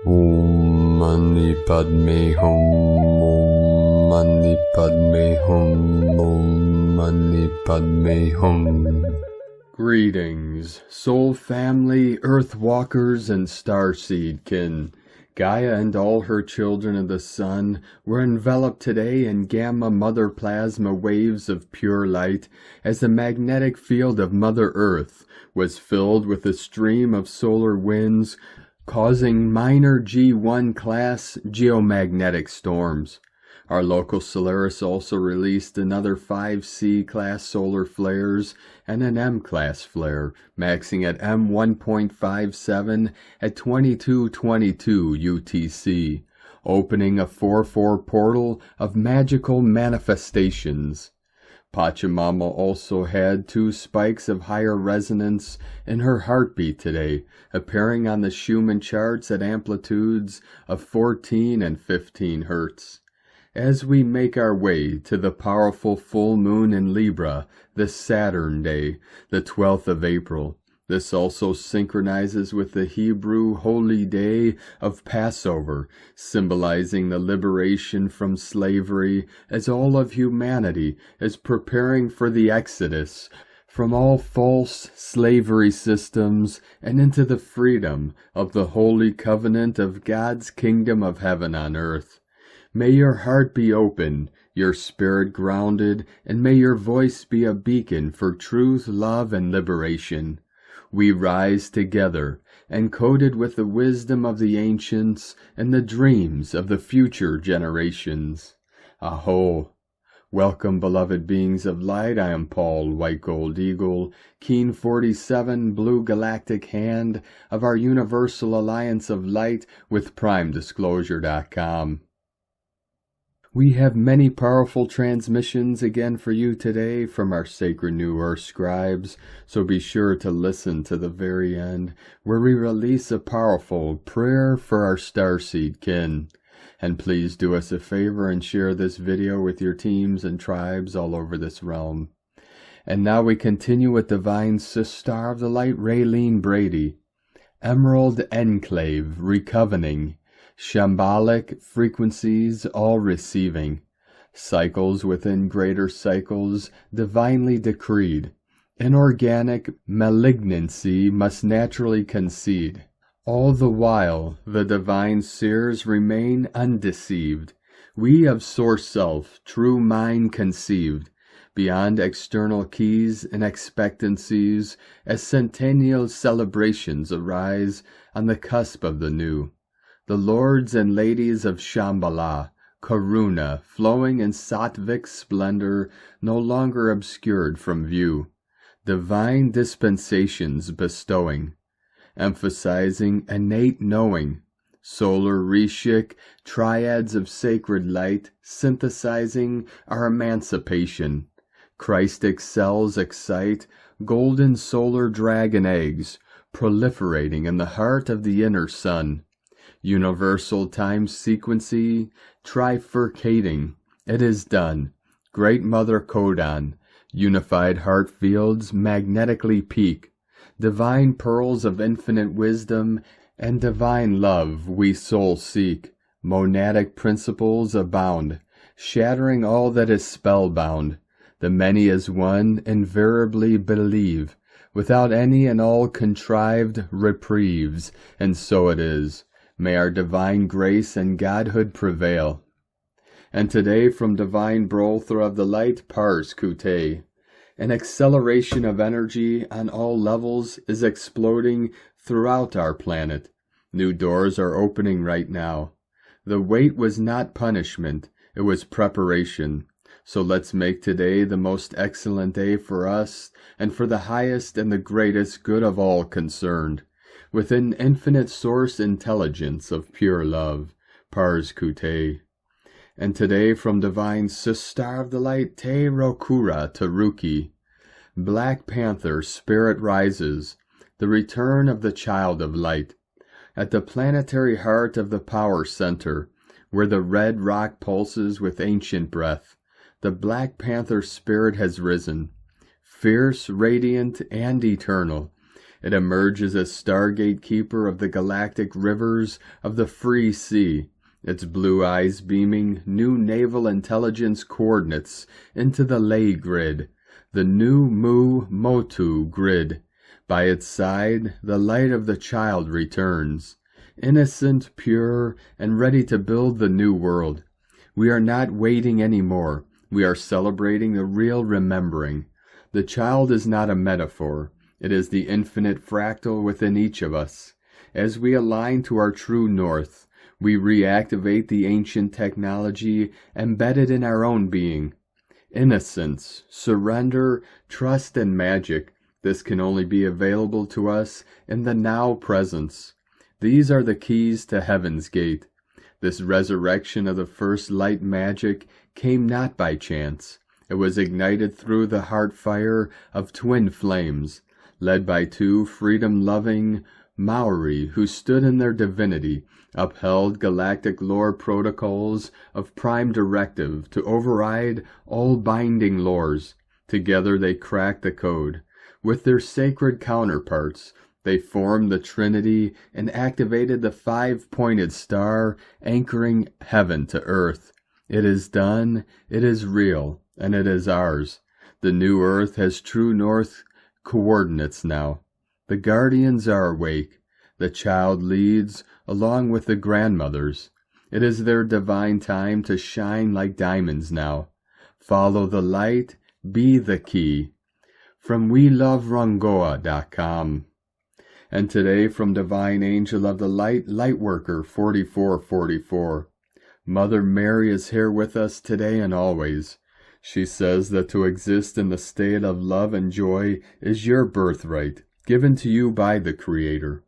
Om Mani Padme Hum. Om Mani Padme Hum. Om Mani Padme Hum. Greetings, soul family, earth walkers, and starseed kin. Gaia and all her children of the sun were enveloped today in gamma mother plasma waves of pure light as the magnetic field of Mother Earth was filled with a stream of solar winds, causing minor G1 class geomagnetic storms. Our local Solaris also released another 5C class solar flares and an M class flare, maxing at M1.57 at 2222 UTC, opening a 4-4 portal of magical manifestations. Pachamama also had 2 spikes of higher resonance in her heartbeat today, appearing on the Schumann charts at amplitudes of 14 and 15 Hertz. As we make our way to the powerful full moon in Libra, this Saturn day, the 12th of April, this also synchronizes with the Hebrew holy day of Passover, symbolizing the liberation from slavery as all of humanity is preparing for the exodus from all false slavery systems and into the freedom of the holy covenant of God's kingdom of heaven on earth. May your heart be open, your spirit grounded, and may your voice be a beacon for truth, love, and liberation. We rise together, encoded with the wisdom of the ancients and the dreams of the future generations. A'ho! Welcome, beloved beings of light. I am Paul, White Gold Eagle, Keen 47, Blue Galactic Hand of our Universal Alliance of Light with PrimeDisclosure.com. We have many powerful transmissions again for you today from our sacred New Earth scribes, so be sure to listen to the very end, where we release a powerful prayer for our starseed kin. And please do us a favor and share this video with your teams and tribes all over this realm. And now we continue with Divine Sister of the Light, Raylene Brady. Emerald Enclave, Recovening. Shambolic frequencies all receiving, cycles within greater cycles divinely decreed. Inorganic malignancy must naturally concede. All the while the divine seers remain undeceived. We of Source Self, true mind conceived, beyond external keys and expectancies, as centennial celebrations arise on the cusp of the new. The lords and ladies of Shambhala, Karuna, flowing in sattvic splendor, no longer obscured from view, divine dispensations bestowing, emphasizing innate knowing, solar reshik, triads of sacred light, synthesizing our emancipation, Christic cells excite, golden solar dragon eggs, proliferating in the heart of the inner sun. Universal time sequency, trifurcating, it is done. Great Mother Codon, unified heart fields magnetically peak. Divine pearls of infinite wisdom and divine love we soul seek. Monadic principles abound, shattering all that is spellbound. The many as one invariably believe, without any and all contrived reprieves, and so it is. May our divine grace and godhood prevail. And today from Divine Brother of the Light, Pars Kute, an acceleration of energy on all levels is exploding throughout our planet. New doors are opening right now. The wait was not punishment, it was preparation. So let's make today the most excellent day for us and for the highest and the greatest good of all concerned. Within infinite source intelligence of pure love, Pars Kute. And today from Divine Sister of the Light, Te Rokura Taruki, Black Panther Spirit rises, the return of the Child of Light. At the planetary heart of the power center, where the red rock pulses with ancient breath, the Black Panther Spirit has risen, fierce, radiant, and eternal. It emerges as Stargate Keeper of the galactic rivers of the free sea, its blue eyes beaming new naval intelligence coordinates into the ley grid, the new Mu Motu grid. By its side, the light of the child returns, innocent, pure, and ready to build the new world. We are not waiting anymore. We are celebrating the real remembering. The child is not a metaphor. It is the infinite fractal within each of us. As we align to our true north, we reactivate the ancient technology embedded in our own being. Innocence, surrender, trust, and magic. This can only be available to us in the now presence. These are the keys to Heaven's Gate. This resurrection of the first light magic came not by chance. It was ignited through the heart fire of twin flames, led by two freedom-loving Maori who stood in their divinity, upheld galactic lore protocols of prime directive to override all binding laws. Together they cracked the code. With their sacred counterparts, they formed the Trinity and activated the five-pointed star anchoring heaven to earth. It is done, it is real, and it is ours. The new earth has true north coordinates now. The guardians are awake. The child leads, along with the grandmothers. It is their divine time to shine like diamonds now. Follow the light, be the key. From WeLoveRongoa.com. And today from Divine Angel of the Light, Lightworker 4444. Mother Mary is here with us today and always. She says that to exist in the state of love and joy is your birthright, given to you by the Creator.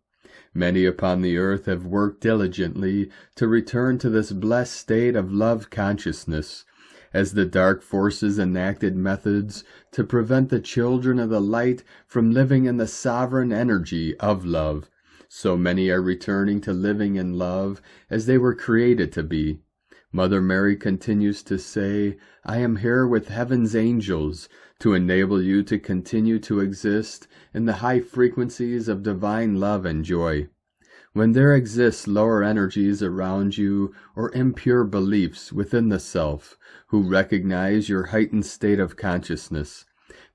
Many upon the earth have worked diligently to return to this blessed state of love consciousness, as the dark forces enacted methods to prevent the children of the light from living in the sovereign energy of love. So many are returning to living in love as they were created to be. Mother Mary continues to say, I am here with heaven's angels to enable you to continue to exist in the high frequencies of divine love and joy. When there exists lower energies around you or impure beliefs within the self who recognize your heightened state of consciousness,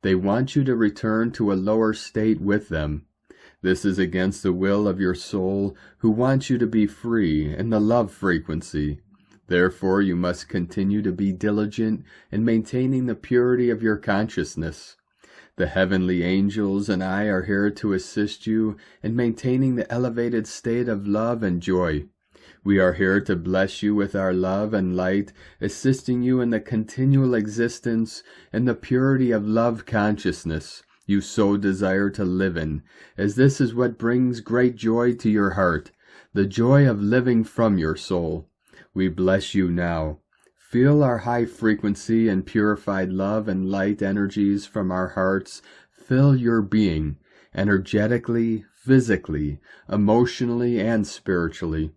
they want you to return to a lower state with them. This is against the will of your soul who wants you to be free in the love frequency. Therefore, you must continue to be diligent in maintaining the purity of your consciousness. The heavenly angels and I are here to assist you in maintaining the elevated state of love and joy. We are here to bless you with our love and light, assisting you in the continual existence and the purity of love consciousness you so desire to live in, as this is what brings great joy to your heart, the joy of living from your soul. We bless you now. Feel our high frequency and purified love and light energies from our hearts fill your being, energetically, physically, emotionally, and spiritually.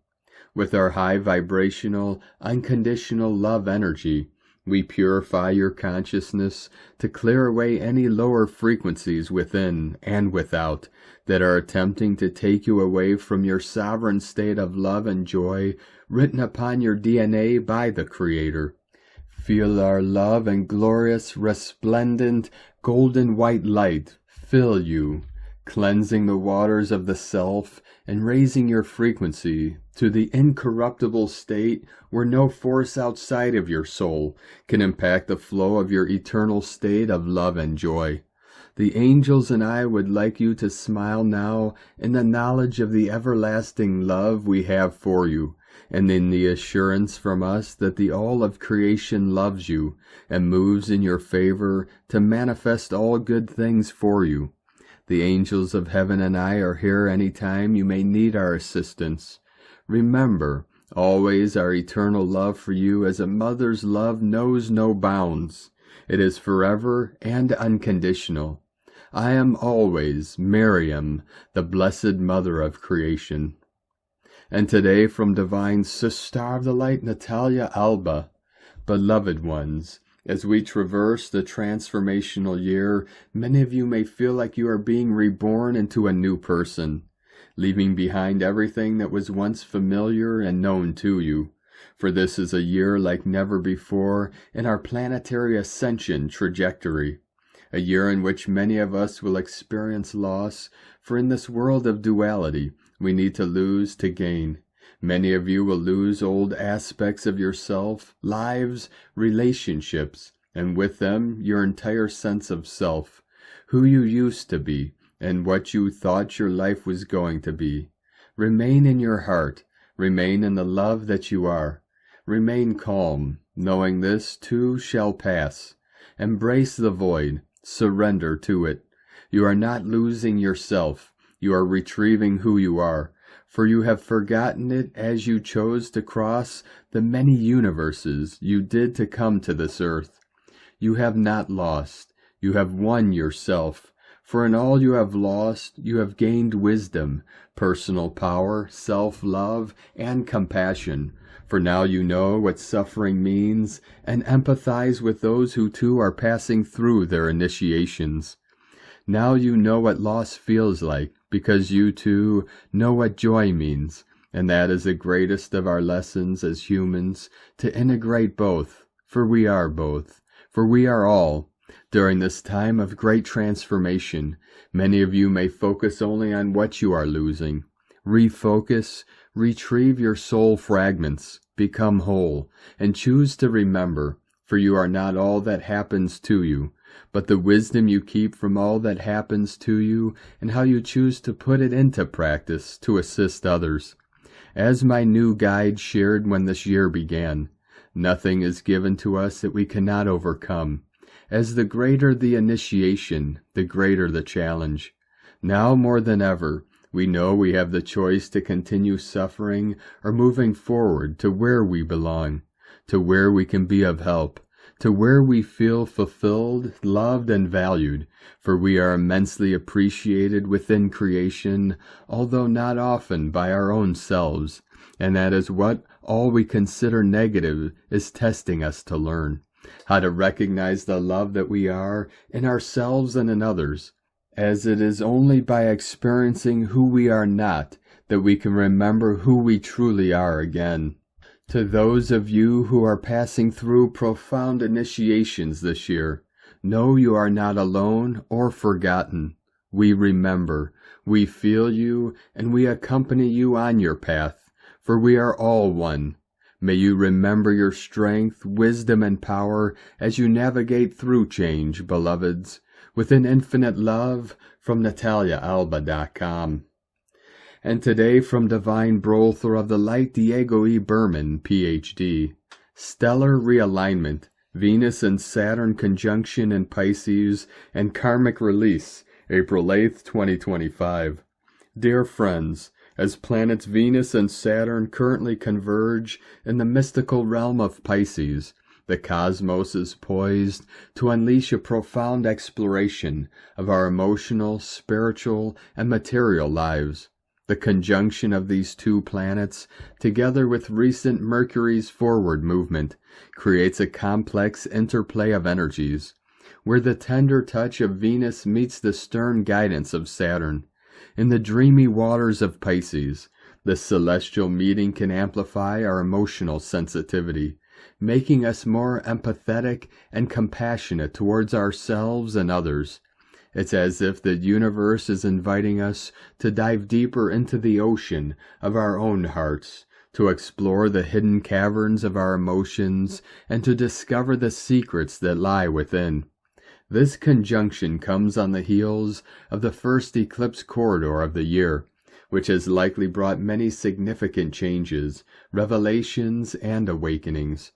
With our high vibrational, unconditional love energy, we purify your consciousness to clear away any lower frequencies within and without that are attempting to take you away from your sovereign state of love and joy written upon your DNA by the Creator. Feel our love and glorious, resplendent, golden white light fill you, cleansing the waters of the self and raising your frequency to the incorruptible state where no force outside of your soul can impact the flow of your eternal state of love and joy. The angels and I would like you to smile now in the knowledge of the everlasting love we have for you, and in the assurance from us that the all of creation loves you and moves in your favor to manifest all good things for you. The angels of heaven and I are here any time you may need our assistance. Remember, always our eternal love for you as a mother's love knows no bounds. It is forever and unconditional. I am always Marianne, the blessed mother of creation. And today from Divine Sister of the Light, Natalia Alba, beloved ones, As we traverse the transformational year, many of you may feel like you are being reborn into a new person, leaving behind everything that was once familiar and known to you. For this is a year like never before in our planetary ascension trajectory, a year in which many of us will experience loss, for in this world of duality, we need to lose to gain. Many of you will lose old aspects of yourself, lives, relationships, and with them your entire sense of self, who you used to be, and what you thought your life was going to be. Remain in your heart, remain in the love that you are. Remain calm, knowing this too shall pass. Embrace the void, surrender to it. You are not losing yourself, you are retrieving who you are. For you have forgotten it as you chose to cross the many universes you did to come to this earth. You have not lost, you have won yourself. For in all you have lost, you have gained wisdom, personal power, self-love, and compassion. For now you know what suffering means, and empathize with those who too are passing through their initiations. Now you know what loss feels like, because you too know what joy means, and that is the greatest of our lessons as humans, to integrate both, for we are both, for we are all. During this time of great transformation, many of you may focus only on what you are losing. Refocus, retrieve your soul fragments, become whole, and choose to remember, for you are not all that happens to you, but the wisdom you keep from all that happens to you, and how you choose to put it into practice to assist others. As my new guide shared when this year began, nothing is given to us that we cannot overcome. As the greater the initiation, the greater the challenge. Now more than ever, we know we have the choice to continue suffering or moving forward to where we belong, to where we can be of help, to where we feel fulfilled, loved, and valued, for we are immensely appreciated within creation, although not often by our own selves, and that is what all we consider negative is testing us to learn. How to recognize the love that we are in ourselves and in others, as it is only by experiencing who we are not that we can remember who we truly are again. To those of you who are passing through profound initiations this year, know you are not alone or forgotten. We remember, we feel you, and we accompany you on your path, for we are all one. May you remember your strength, wisdom, and power as you navigate through change, beloveds, with an infinite love from NataliaAlba.com. And today from Divine Butler of the Light Diego E. Berman, Ph.D., Stellar Realignment, Venus and Saturn Conjunction in Pisces, and Karmic Release, April 8th, 2025. Dear friends, as planets Venus and Saturn currently converge in the mystical realm of Pisces, the cosmos is poised to unleash a profound exploration of our emotional, spiritual, and material lives. The conjunction of these two planets, together with recent Mercury's forward movement, creates a complex interplay of energies, where the tender touch of Venus meets the stern guidance of Saturn. In the dreamy waters of Pisces, the celestial meeting can amplify our emotional sensitivity, making us more empathetic and compassionate towards ourselves and others. It's as if the universe is inviting us to dive deeper into the ocean of our own hearts, to explore the hidden caverns of our emotions, and to discover the secrets that lie within. This conjunction comes on the heels of the first eclipse corridor of the year, which has likely brought many significant changes, revelations, and awakenings.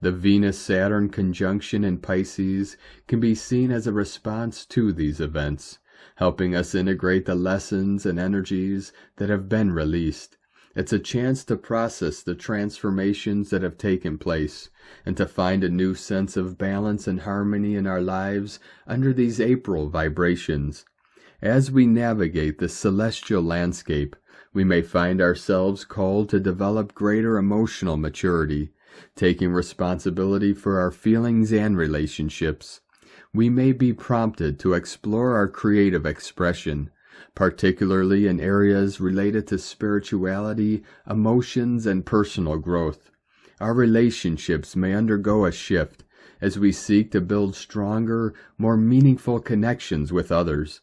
The Venus-Saturn conjunction in Pisces can be seen as a response to these events, helping us integrate the lessons and energies that have been released. It's a chance to process the transformations that have taken place, and to find a new sense of balance and harmony in our lives under these April vibrations. As we navigate the celestial landscape, we may find ourselves called to develop greater emotional maturity, taking responsibility for our feelings and relationships. We may be prompted to explore our creative expression, particularly in areas related to spirituality, emotions, and personal growth. Our relationships may undergo a shift as we seek to build stronger, more meaningful connections with others.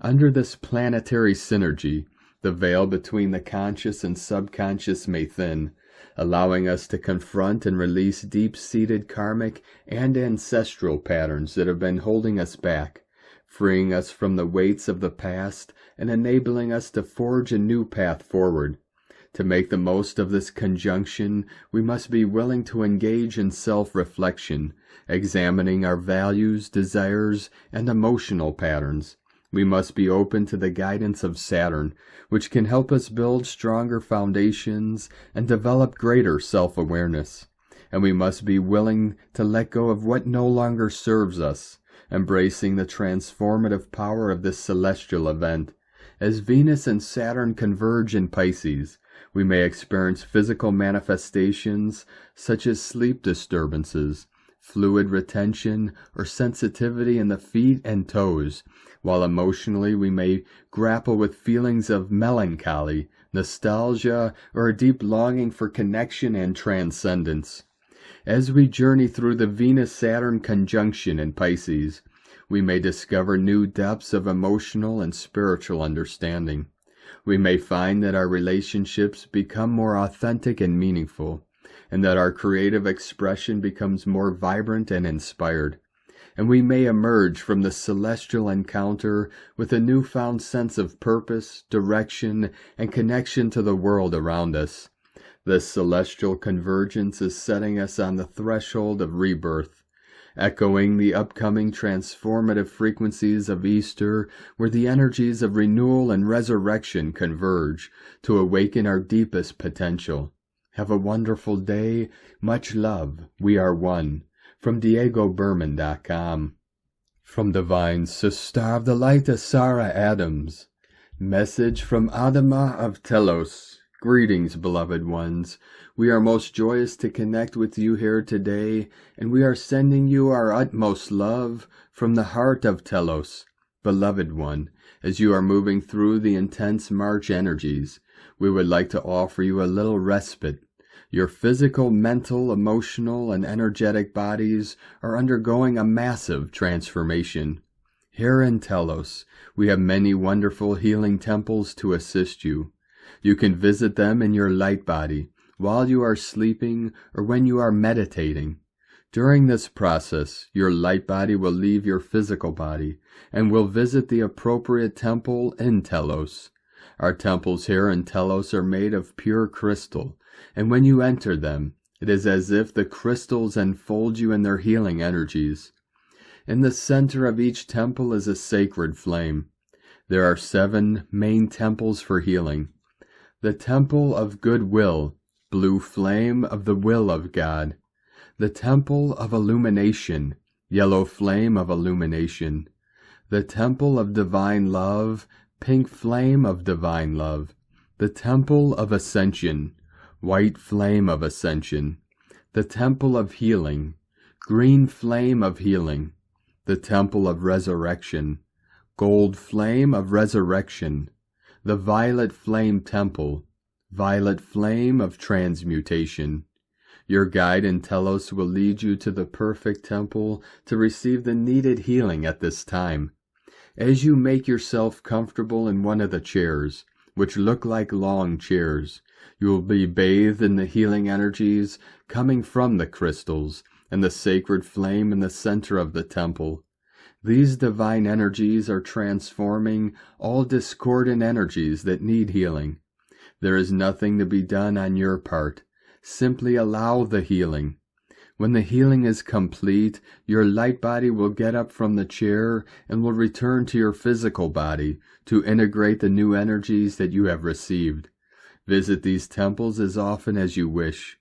Under this planetary synergy, the veil between the conscious and subconscious may thin, allowing us to confront and release deep-seated karmic and ancestral patterns that have been holding us back, freeing us from the weights of the past and enabling us to forge a new path forward. To make the most of this conjunction, we must be willing to engage in self-reflection, examining our values, desires, and emotional patterns. We must be open to the guidance of Saturn, which can help us build stronger foundations and develop greater self-awareness. And we must be willing to let go of what no longer serves us, embracing the transformative power of this celestial event. As Venus and Saturn converge in Pisces, we may experience physical manifestations such as sleep disturbances, fluid retention, or sensitivity in the feet and toes, while emotionally we may grapple with feelings of melancholy, nostalgia, or a deep longing for connection and transcendence. As we journey through the Venus-Saturn conjunction in Pisces, we may discover new depths of emotional and spiritual understanding. We may find that our relationships become more authentic and meaningful, and that our creative expression becomes more vibrant and inspired. And we may emerge from the celestial encounter with a newfound sense of purpose, direction, and connection to the world around us. This celestial convergence is setting us on the threshold of rebirth, echoing the upcoming transformative frequencies of Easter, where the energies of renewal and resurrection converge to awaken our deepest potential. Have a wonderful day. Much love. We are one. From DiegoBerman.com. From Divine Sister of the Light, Sara Adams. Message from Adama of Telos. Greetings, beloved ones. We are most joyous to connect with you here today, and we are sending you our utmost love from the heart of Telos. Beloved one, as you are moving through the intense March energies, we would like to offer you a little respite. Your physical, mental, emotional, and energetic bodies are undergoing a massive transformation. Here in Telos, we have many wonderful healing temples to assist you. You can visit them in your light body, while you are sleeping or when you are meditating. During this process, your light body will leave your physical body and will visit the appropriate temple in Telos. Our temples here in Telos are made of pure crystal, and when you enter them, it is as if the crystals enfold you in their healing energies. In the center of each temple is a sacred flame. There are 7 main temples for healing. The Temple of Goodwill, blue flame of the will of God. The Temple of Illumination, yellow flame of illumination. The Temple of Divine Love, pink flame of divine love. The Temple of Ascension, white flame of ascension. The Temple of Healing, green flame of healing. The Temple of Resurrection, gold flame of resurrection. The Violet Flame Temple, violet flame of transmutation. Your guide in Telos will lead you to the perfect temple to receive the needed healing at this time. As you make yourself comfortable in one of the chairs, which look like long chairs, you will be bathed in the healing energies coming from the crystals and the sacred flame in the center of the temple. These divine energies are transforming all discordant energies that need healing. There is nothing to be done on your part. Simply allow the healing. When the healing is complete, your light body will get up from the chair and will return to your physical body to integrate the new energies that you have received. Visit these temples as often as you wish.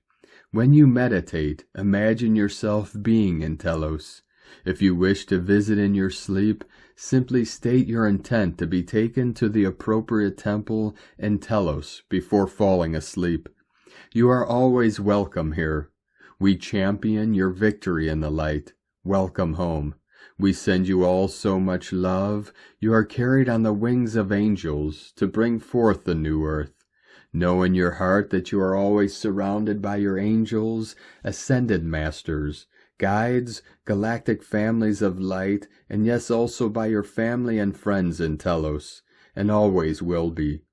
When you meditate, imagine yourself being in Telos. If you wish to visit in your sleep, simply state your intent to be taken to the appropriate temple in Telos before falling asleep. You are always welcome here. We champion your victory in the light. Welcome home. We send you all so much love. You are carried on the wings of angels to bring forth the new earth. Know in your heart that you are always surrounded by your angels, ascended masters, guides, galactic families of light, and yes, also by your family and friends in Telos, and always will be.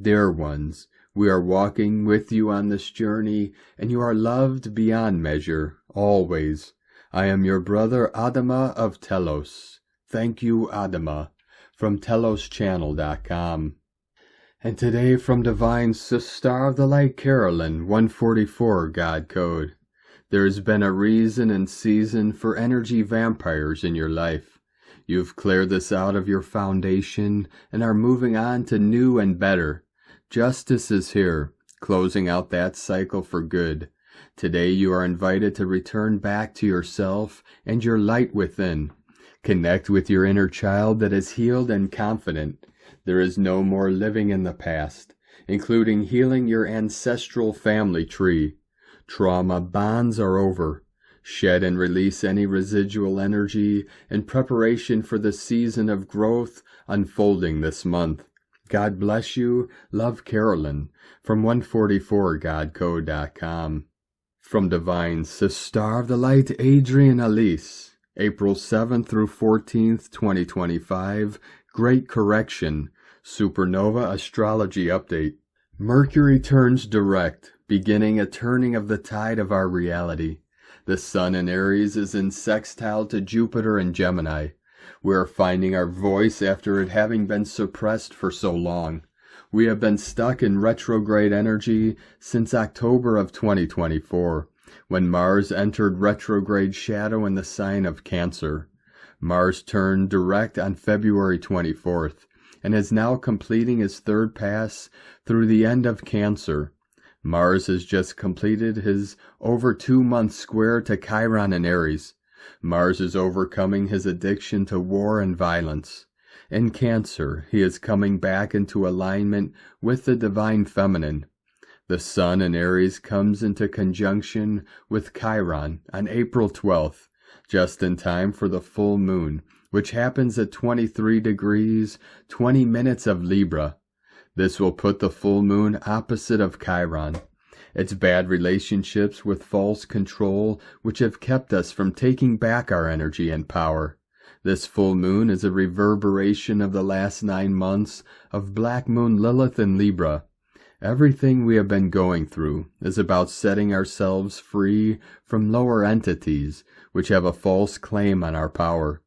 Dear ones, we are walking with you on this journey, and you are loved beyond measure, always. I am your brother Adama of Telos. Thank you, Adama, from teloschannel.com. And today from Divine Star of the Light Carolyn, 144 God Code. There has been a reason and season for energy vampires in your life. You've cleared this out of your foundation and are moving on to new and better. Justice is here, closing out that cycle for good. Today you are invited to return back to yourself and your light within. Connect with your inner child that is healed and confident. There is no more living in the past, including healing your ancestral family tree. Trauma bonds are over. Shed and release any residual energy in preparation for the season of growth unfolding this month. God bless you. Love, Carolyn, from 144godcode.com. From Divine Star of the Light, Adrian Elise, April 7th through 14th, 2025, Great Correction, Supernova Astrology Update. Mercury turns direct, beginning a turning of the tide of our reality. The Sun in Aries is in sextile to Jupiter in Gemini. We are finding our voice after it having been suppressed for so long. We have been stuck in retrograde energy since October of 2024, when Mars entered retrograde shadow in the sign of Cancer. Mars turned direct on February 24th, and is now completing his third pass through the end of Cancer. Mars has just completed his over 2-month square to Chiron in Aries. Mars is overcoming his addiction to war and violence. In Cancer, he is coming back into alignment with the Divine Feminine. The Sun in Aries comes into conjunction with Chiron on April 12th, just in time for the full moon, which happens at 23 degrees, 20 minutes of Libra. This will put the full moon opposite of Chiron. It's bad relationships with false control which have kept us from taking back our energy and power. This full moon is a reverberation of the last 9 months of Black Moon Lilith in Libra. Everything we have been going through is about setting ourselves free from lower entities which have a false claim on our power.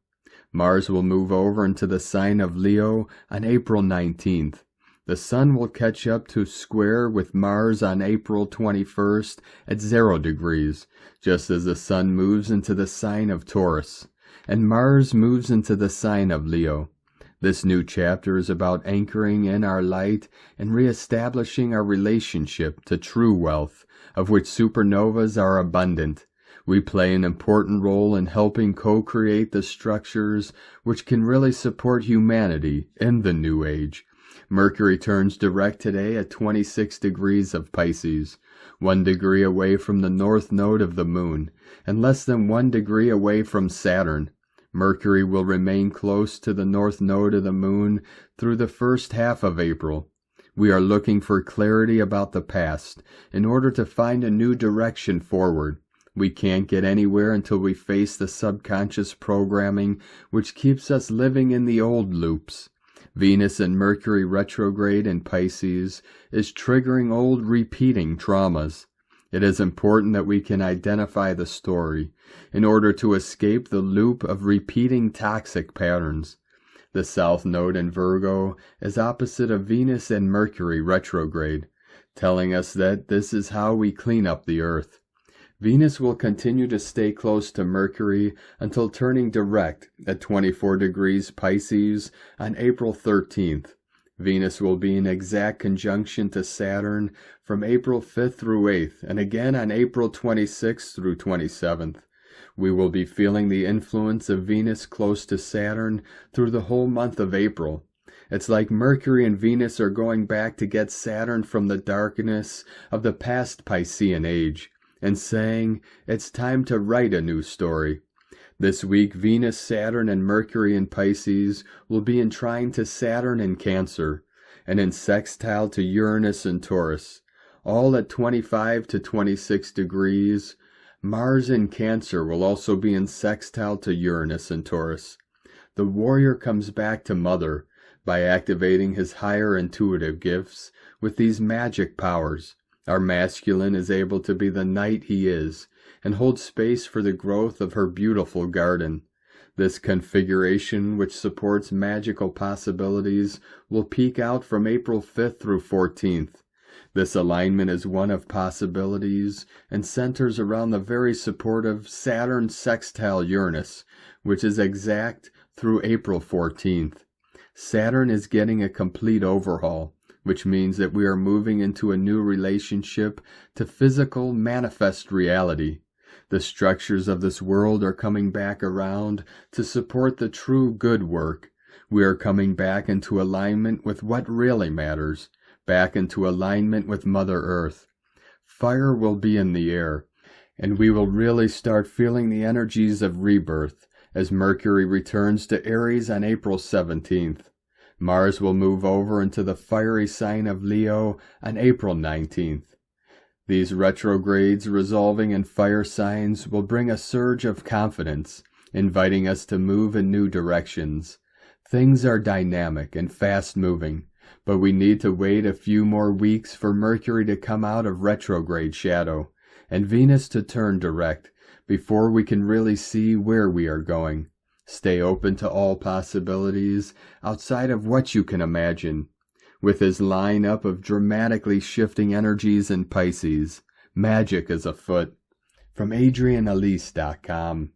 Mars will move over into the sign of Leo on April 19th. The Sun will catch up to square with Mars on April 21st at 0 degrees, just as the Sun moves into the sign of Taurus, and Mars moves into the sign of Leo. This new chapter is about anchoring in our light and reestablishing our relationship to true wealth, of which supernovas are abundant. We play an important role in helping co-create the structures which can really support humanity in the New Age. Mercury turns direct today at 26 degrees of Pisces, 1 degree away from the north node of the moon, and less than 1 degree away from Saturn. Mercury will remain close to the north node of the moon through the first half of April. We are looking for clarity about the past in order to find a new direction forward. We can't get anywhere until we face the subconscious programming which keeps us living in the old loops. Venus and Mercury retrograde in Pisces is triggering old repeating traumas. It is important that we can identify the story in order to escape the loop of repeating toxic patterns. The South Node in Virgo is opposite of Venus and Mercury retrograde, telling us that this is how we clean up the Earth. Venus will continue to stay close to Mercury until turning direct at 24 degrees Pisces on April 13th. Venus will be in exact conjunction to Saturn from April 5th through 8th, and again on April 26th through 27th. We will be feeling the influence of Venus close to Saturn through the whole month of April. It's like Mercury and Venus are going back to get Saturn from the darkness of the past Piscean age. and saying it's time to write a new story. This week, Venus, Saturn, and Mercury in Pisces will be in trine to Saturn in Cancer, and in sextile to Uranus in Taurus, all at 25 to 26 degrees. Mars in Cancer will also be in sextile to Uranus in Taurus. The warrior comes back to Mother by activating his higher intuitive gifts with these magic powers. Our masculine is able to be the knight he is and hold space for the growth of her beautiful garden. This configuration, which supports magical possibilities, will peak out from April 5th through 14th. This alignment is one of possibilities and centers around the very supportive Saturn sextile Uranus, which is exact through April 14th. Saturn is getting a complete overhaul, which means that we are moving into a new relationship to physical, manifest reality. The structures of this world are coming back around to support the true good work. We are coming back into alignment with what really matters, back into alignment with Mother Earth. Fire will be in the air, and we will really start feeling the energies of rebirth as Mercury returns to Aries on April 17th. Mars will move over into the fiery sign of Leo on April 19th. These retrogrades resolving in fire signs will bring a surge of confidence, inviting us to move in new directions. Things are dynamic and fast-moving, but we need to wait a few more weeks for Mercury to come out of retrograde shadow and Venus to turn direct before we can really see where we are going. Stay open to all possibilities outside of what you can imagine. With his lineup of dramatically shifting energies in Pisces, magic is afoot. From AdrianElise.com.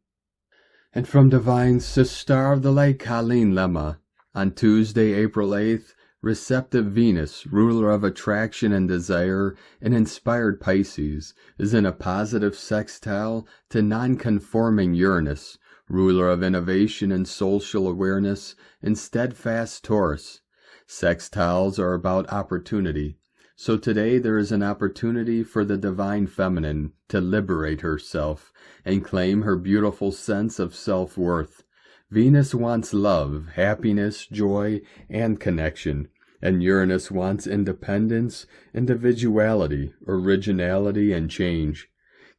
And from Divine Sister of the Light Colleen Lemma, on Tuesday, April 8th, receptive Venus, ruler of attraction and desire, in inspired Pisces, is in a positive sextile to non-conforming Uranus, ruler of innovation and social awareness, in steadfast Taurus. Sextiles are about opportunity, so today there is an opportunity for the divine feminine to liberate herself and claim her beautiful sense of self-worth. Venus wants love, happiness, joy, and connection, and Uranus wants independence, individuality, originality, and change.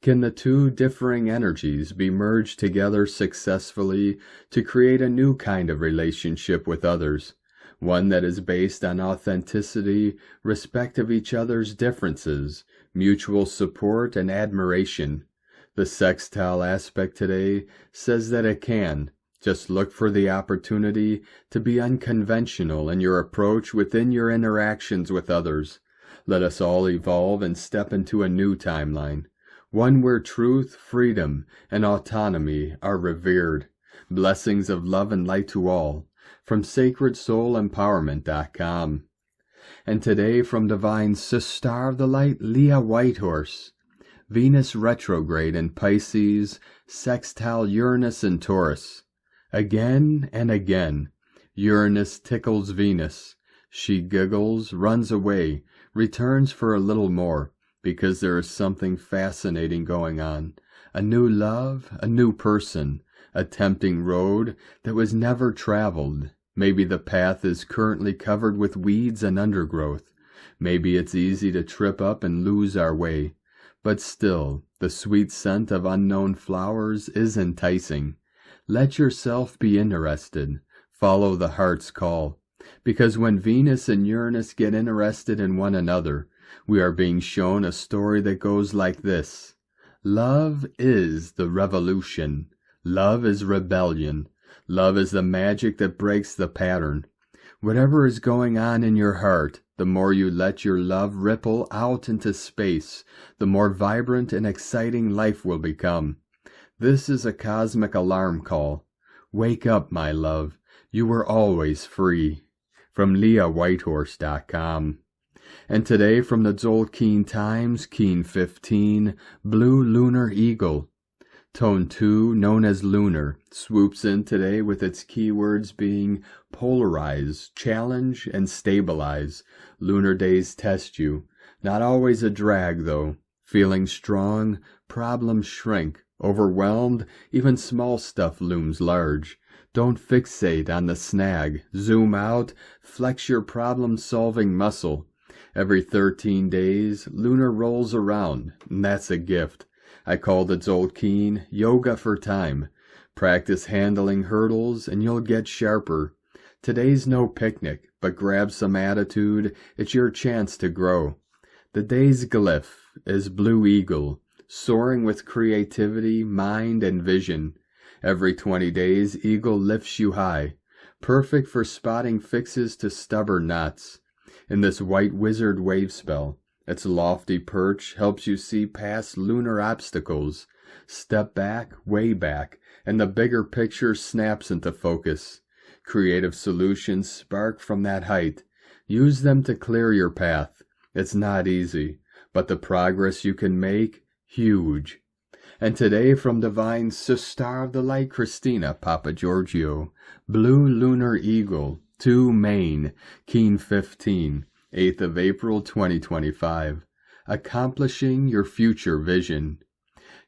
Can the two differing energies be merged together successfully to create a new kind of relationship with others? One that is based on authenticity, respect of each other's differences, mutual support, and admiration. The sextile aspect today says that it can. Just look for the opportunity to be unconventional in your approach within your interactions with others. Let us all evolve and step into a new timeline, one where truth, freedom, and autonomy are revered. Blessings of love and light to all. From SacredSoulEmpowerment.com. And today from Divine Sister of the Light, Leah Whitehorse. Venus retrograde in Pisces, sextile Uranus in Taurus. Again and again, Uranus tickles Venus. She giggles, runs away, returns for a little more, because there is something fascinating going on. A new love, a new person, a tempting road that was never traveled. Maybe the path is currently covered with weeds and undergrowth. Maybe it's easy to trip up and lose our way. But still, the sweet scent of unknown flowers is enticing. Let yourself be interested. Follow the heart's call. Because when Venus and Uranus get interested in one another, we are being shown a story that goes like this. Love is the revolution. Love is rebellion. Love is the magic that breaks the pattern. Whatever is going on in your heart, the more you let your love ripple out into space, the more vibrant and exciting life will become. This is a cosmic alarm call. Wake up, my love. You were always free. From LeahWhitehorse.com. And today from the Tzolk'in Times, Keen 15, Blue Lunar Eagle. Tone 2, known as lunar, swoops in today with its keywords being polarize, challenge, and stabilize. Lunar days test you. Not always a drag, though. Feeling strong, problems shrink. Overwhelmed, even small stuff looms large. Don't fixate on the snag. Zoom out, flex your problem-solving muscle. Every 13 days, lunar rolls around, and that's a gift. I called it Zolkeen, yoga for time. Practice handling hurdles, and you'll get sharper. Today's no picnic, but grab some attitude. It's your chance to grow. The day's glyph is Blue Eagle, soaring with creativity, mind, and vision. Every 20 days, Eagle lifts you high, perfect for spotting fixes to stubborn knots. In this white wizard wave spell, its lofty perch helps you see past lunar obstacles. Step back, way back, and the bigger picture snaps into focus. Creative solutions spark from that height. Use them to clear your path. It's not easy, but the progress you can make, huge. And today from Divine Sister of the Light Christina Papa Giorgio, Blue Lunar Eagle, 2 Maine, Keen 15, 8th of April 2025. Accomplishing your future vision.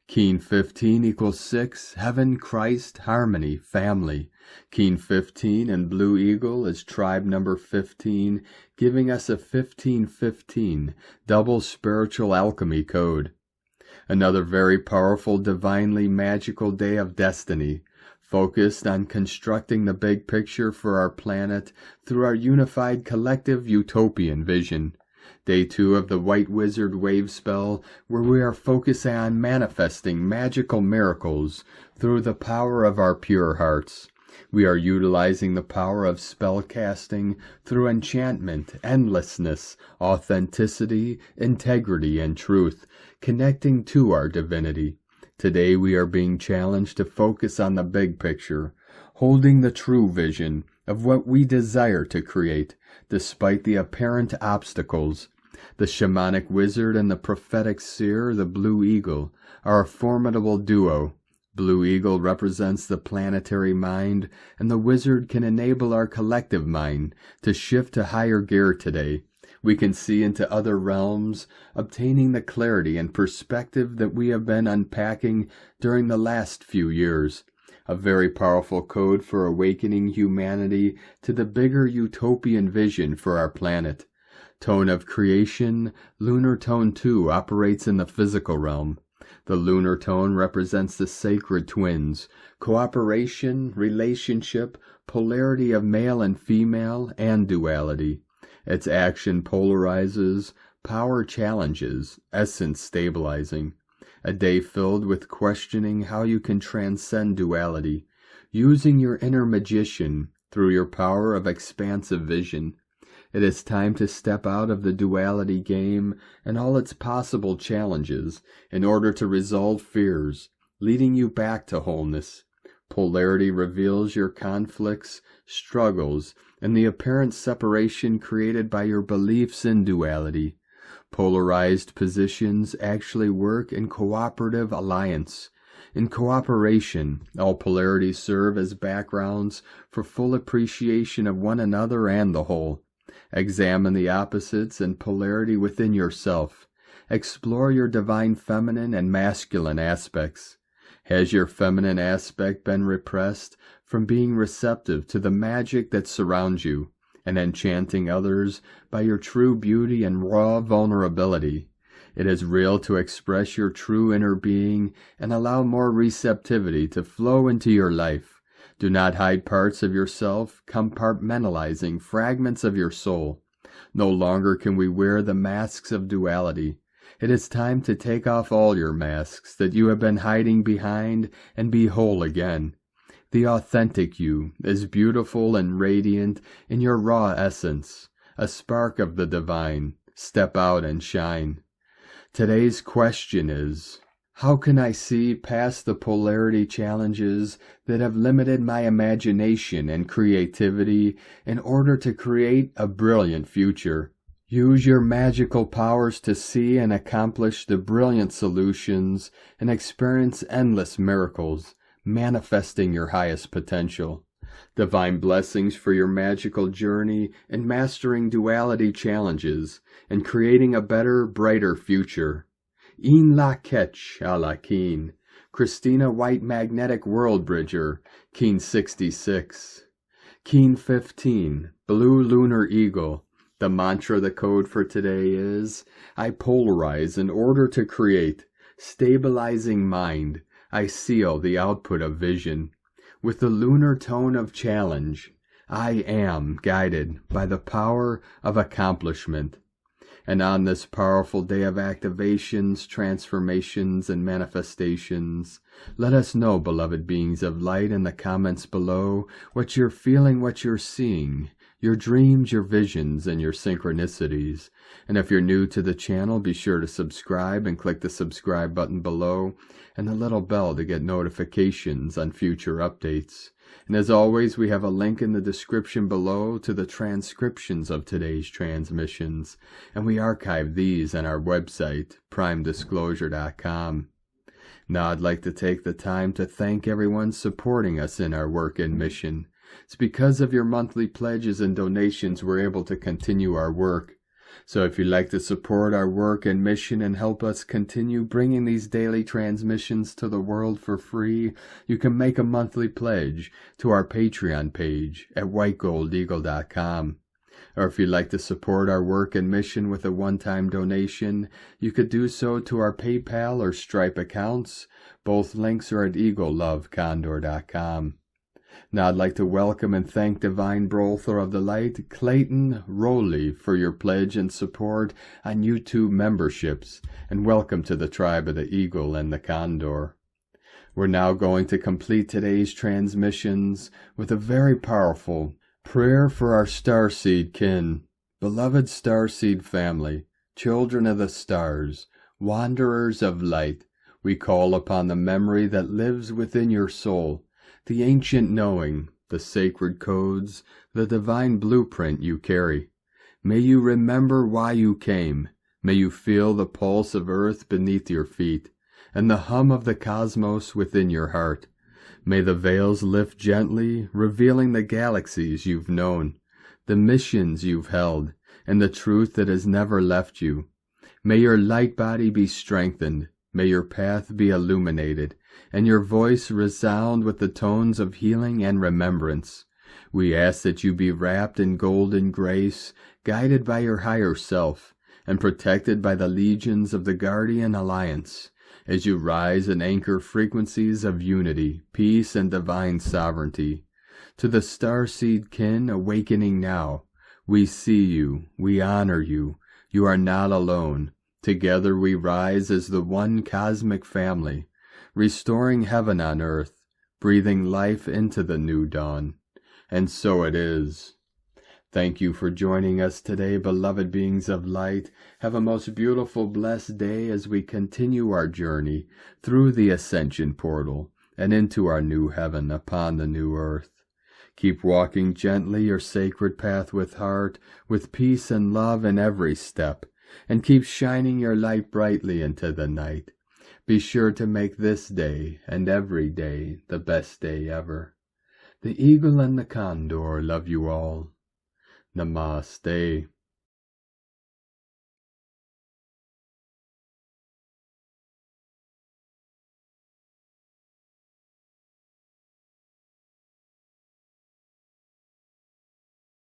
Keen 15 equals 6, Heaven, Christ, Harmony, Family. Keen 15 and Blue Eagle is tribe number 15, giving us a 1515, double spiritual alchemy code. Another very powerful, divinely magical day of destiny, focused on constructing the big picture for our planet through our unified collective utopian vision. Day 2 of the White Wizard Wave Spell, where we are focusing on manifesting magical miracles through the power of our pure hearts. We are utilizing the power of spell casting through enchantment, endlessness, authenticity, integrity, and truth, connecting to our divinity. Today we are being challenged to focus on the big picture, holding the true vision of what we desire to create, despite the apparent obstacles. The shamanic wizard and the prophetic seer, the Blue Eagle, are a formidable duo. Blue Eagle represents the planetary mind, and the wizard can enable our collective mind to shift to higher gear today. We can see into other realms, obtaining the clarity and perspective that we have been unpacking during the last few years. A very powerful code for awakening humanity to the bigger utopian vision for our planet. Tone of creation, lunar tone 2 operates in the physical realm. The lunar tone represents the sacred twins, cooperation, relationship, polarity of male and female, and duality. Its action polarizes, power challenges, essence stabilizing. A day filled with questioning how you can transcend duality, using your inner magician through your power of expansive vision. It is time to step out of the duality game and all its possible challenges in order to resolve fears, leading you back to wholeness. Polarity reveals your conflicts, struggles, and the apparent separation created by your beliefs in duality. Polarized positions actually work in cooperative alliance. In cooperation, all polarities serve as backgrounds for full appreciation of one another and the whole. Examine the opposites and polarity within yourself. Explore your divine feminine and masculine aspects. Has your feminine aspect been repressed from being receptive to the magic that surrounds you and enchanting others by your true beauty and raw vulnerability? It is real to express your true inner being and allow more receptivity to flow into your life. Do not hide parts of yourself, compartmentalizing fragments of your soul. No longer can we wear the masks of duality. It is time to take off all your masks that you have been hiding behind and be whole again. The authentic you is beautiful and radiant in your raw essence, a spark of the divine. Step out and shine. Today's question is, how can I see past the polarity challenges that have limited my imagination and creativity in order to create a brilliant future? Use your magical powers to see and accomplish the brilliant solutions and experience endless miracles, manifesting your highest potential. Divine blessings for your magical journey in mastering duality challenges and creating a better, brighter future. Een la Ketch a la Keen, Christina White Magnetic World Bridger, Keen 66. Keen 15, Blue Lunar Eagle. The mantra, the code for today is, I polarize in order to create. Stabilizing mind, I seal the output of vision. With the lunar tone of challenge, I am guided by the power of accomplishment. And on this powerful day of activations, transformations, and manifestations, let us know, beloved beings of light, in the comments below, what you're feeling, what you're seeing, your dreams, your visions, and your synchronicities. And if you're new to the channel, be sure to subscribe and click the subscribe button below and the little bell to get notifications on future updates. And as always, we have a link in the description below to the transcriptions of today's transmissions, and we archive these on our website, primedisclosure.com. Now I'd like to take the time to thank everyone supporting us in our work and mission. It's because of your monthly pledges and donations we're able to continue our work. So if you'd like to support our work and mission and help us continue bringing these daily transmissions to the world for free, you can make a monthly pledge to our Patreon page at whitegoldeagle.com. Or if you'd like to support our work and mission with a one-time donation, you could do so to our PayPal or Stripe accounts. Both links are at eaglelovecondor.com. Now I'd like to welcome and thank Divine Brother of the Light, Clayton R, for your pledge and support on YouTube memberships, and welcome to the tribe of the Eagle and the Condor. We're now going to complete today's transmissions with a very powerful prayer for our starseed kin. Beloved starseed family, children of the stars, wanderers of light, we call upon the memory that lives within your soul, the ancient knowing, the sacred codes, the divine blueprint you carry. May you remember why you came. May you feel the pulse of earth beneath your feet, and the hum of the cosmos within your heart. May the veils lift gently, revealing the galaxies you've known, the missions you've held, and the truth that has never left you. May your light body be strengthened. May your path be illuminated, and your voice resound with the tones of healing and remembrance. We ask that you be wrapped in golden grace, guided by your higher self, and protected by the legions of the Guardian Alliance, as you rise and anchor frequencies of unity, peace, and divine sovereignty. To the starseed kin awakening now, we see you, we honor you, you are not alone. Together we rise as the one cosmic family, restoring heaven on earth, breathing life into the new dawn. And so it is. Thank you for joining us today, beloved beings of light. Have a most beautiful, blessed day as we continue our journey through the ascension portal and into our new heaven upon the new earth. Keep walking gently your sacred path with heart, with peace and love in every step, and keep shining your light brightly into the night. Be sure to make this day and every day the best day ever. The Eagle and the Condor love you all. Namaste.